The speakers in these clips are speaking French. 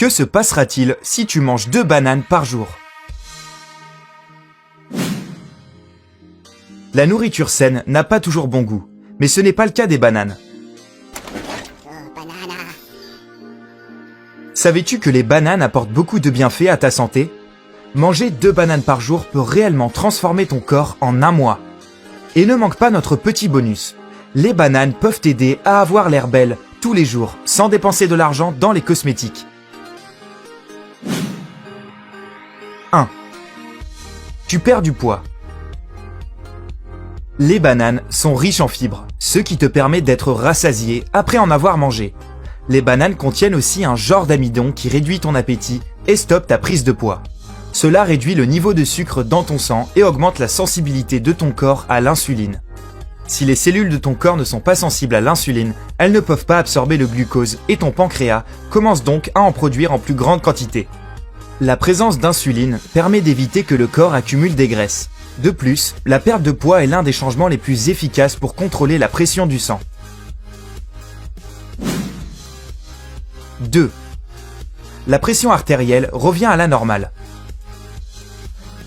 Que se passera-t-il si tu manges 2 bananes par jour? La nourriture saine n'a pas toujours bon goût, mais ce n'est pas le cas des bananes. Savais-tu que les bananes apportent beaucoup de bienfaits à ta santé? Manger 2 bananes par jour peut réellement transformer ton corps en un mois. Et ne manque pas notre petit bonus. Les bananes peuvent t'aider à avoir l'air belle tous les jours, sans dépenser de l'argent dans les cosmétiques. 1. Tu perds du poids. Les bananes sont riches en fibres, ce qui te permet d'être rassasié après en avoir mangé. Les bananes contiennent aussi un genre d'amidon qui réduit ton appétit et stoppe ta prise de poids. Cela réduit le niveau de sucre dans ton sang et augmente la sensibilité de ton corps à l'insuline. Si les cellules de ton corps ne sont pas sensibles à l'insuline, elles ne peuvent pas absorber le glucose et ton pancréas commence donc à en produire en plus grande quantité. La présence d'insuline permet d'éviter que le corps accumule des graisses. De plus, la perte de poids est l'un des changements les plus efficaces pour contrôler la pression du sang. 2. La pression artérielle revient à la normale.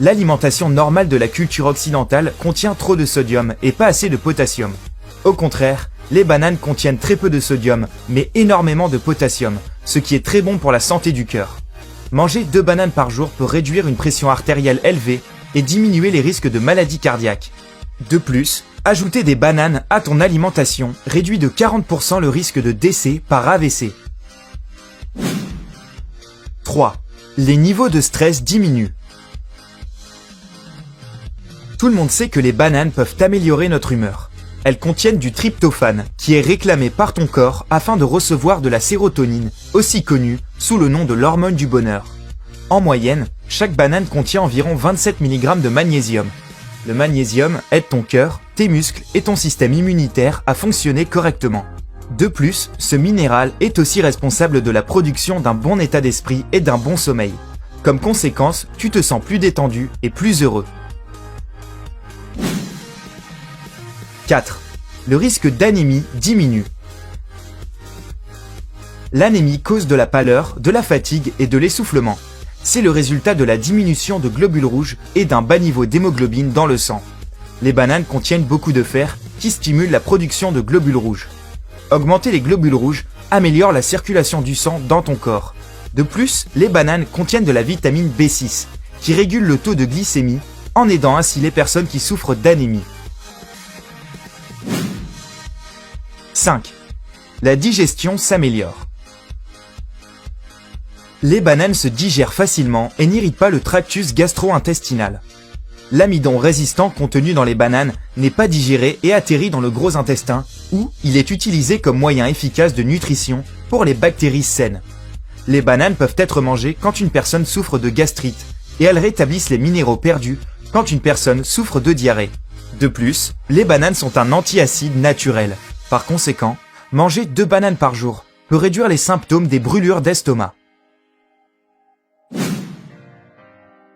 L'alimentation normale de la culture occidentale contient trop de sodium et pas assez de potassium. Au contraire, les bananes contiennent très peu de sodium, mais énormément de potassium, ce qui est très bon pour la santé du cœur. Manger 2 bananes par jour peut réduire une pression artérielle élevée et diminuer les risques de maladies cardiaques. De plus, ajouter des bananes à ton alimentation réduit de 40% le risque de décès par AVC. 3. Les niveaux de stress diminuent. Tout le monde sait que les bananes peuvent améliorer notre humeur. Elles contiennent du tryptophane, qui est réclamé par ton corps afin de recevoir de la sérotonine, aussi connue sous le nom de l'hormone du bonheur. En moyenne, chaque banane contient environ 27 mg de magnésium. Le magnésium aide ton cœur, tes muscles et ton système immunitaire à fonctionner correctement. De plus, ce minéral est aussi responsable de la production d'un bon état d'esprit et d'un bon sommeil. Comme conséquence, tu te sens plus détendu et plus heureux. 4. Le risque d'anémie diminue. L'anémie cause de la pâleur, de la fatigue et de l'essoufflement. C'est le résultat de la diminution de globules rouges et d'un bas niveau d'hémoglobine dans le sang. Les bananes contiennent beaucoup de fer qui stimule la production de globules rouges. Augmenter les globules rouges améliore la circulation du sang dans ton corps. De plus, les bananes contiennent de la vitamine B6 qui régule le taux de glycémie en aidant ainsi les personnes qui souffrent d'anémie. 5. La digestion s'améliore. Les bananes se digèrent facilement et n'irritent pas le tractus gastro-intestinal. L'amidon résistant contenu dans les bananes n'est pas digéré et atterrit dans le gros intestin où il est utilisé comme moyen efficace de nutrition pour les bactéries saines. Les bananes peuvent être mangées quand une personne souffre de gastrite et elles rétablissent les minéraux perdus quand une personne souffre de diarrhée. De plus, les bananes sont un antiacide naturel. Par conséquent, manger 2 bananes par jour peut réduire les symptômes des brûlures d'estomac.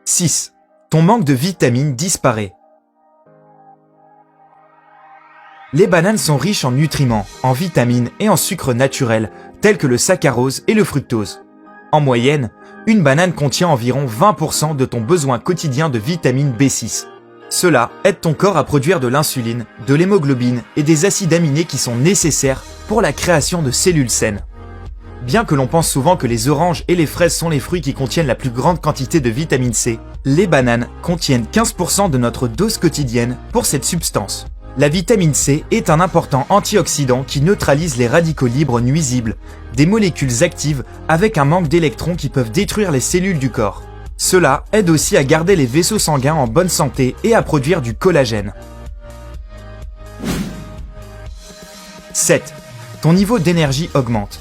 6. Ton manque de vitamines disparaît. Les bananes sont riches en nutriments, en vitamines et en sucres naturels, tels que le saccharose et le fructose. En moyenne, une banane contient environ 20% de ton besoin quotidien de vitamine B6. Cela aide ton corps à produire de l'insuline, de l'hémoglobine et des acides aminés qui sont nécessaires pour la création de cellules saines. Bien que l'on pense souvent que les oranges et les fraises sont les fruits qui contiennent la plus grande quantité de vitamine C, les bananes contiennent 15% de notre dose quotidienne pour cette substance. La vitamine C est un important antioxydant qui neutralise les radicaux libres nuisibles, des molécules actives avec un manque d'électrons qui peuvent détruire les cellules du corps. Cela aide aussi à garder les vaisseaux sanguins en bonne santé et à produire du collagène. 7. Ton niveau d'énergie augmente.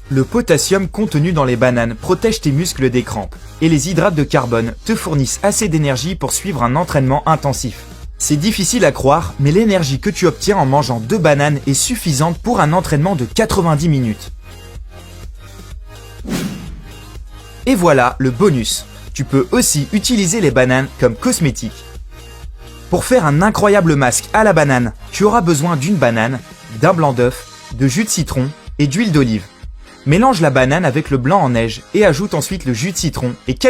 Le potassium contenu dans les bananes protège tes muscles des crampes, et les hydrates de carbone te fournissent assez d'énergie pour suivre un entraînement intensif. C'est difficile à croire, mais l'énergie que tu obtiens en mangeant 2 bananes est suffisante pour un entraînement de 90 minutes. Et voilà le bonus. Tu peux aussi utiliser les bananes comme cosmétiques. Pour faire un incroyable masque à la banane, tu auras besoin d'une banane, d'un blanc d'œuf, de jus de citron et d'huile d'olive. Mélange la banane avec le blanc en neige et ajoute ensuite le jus de citron et quelques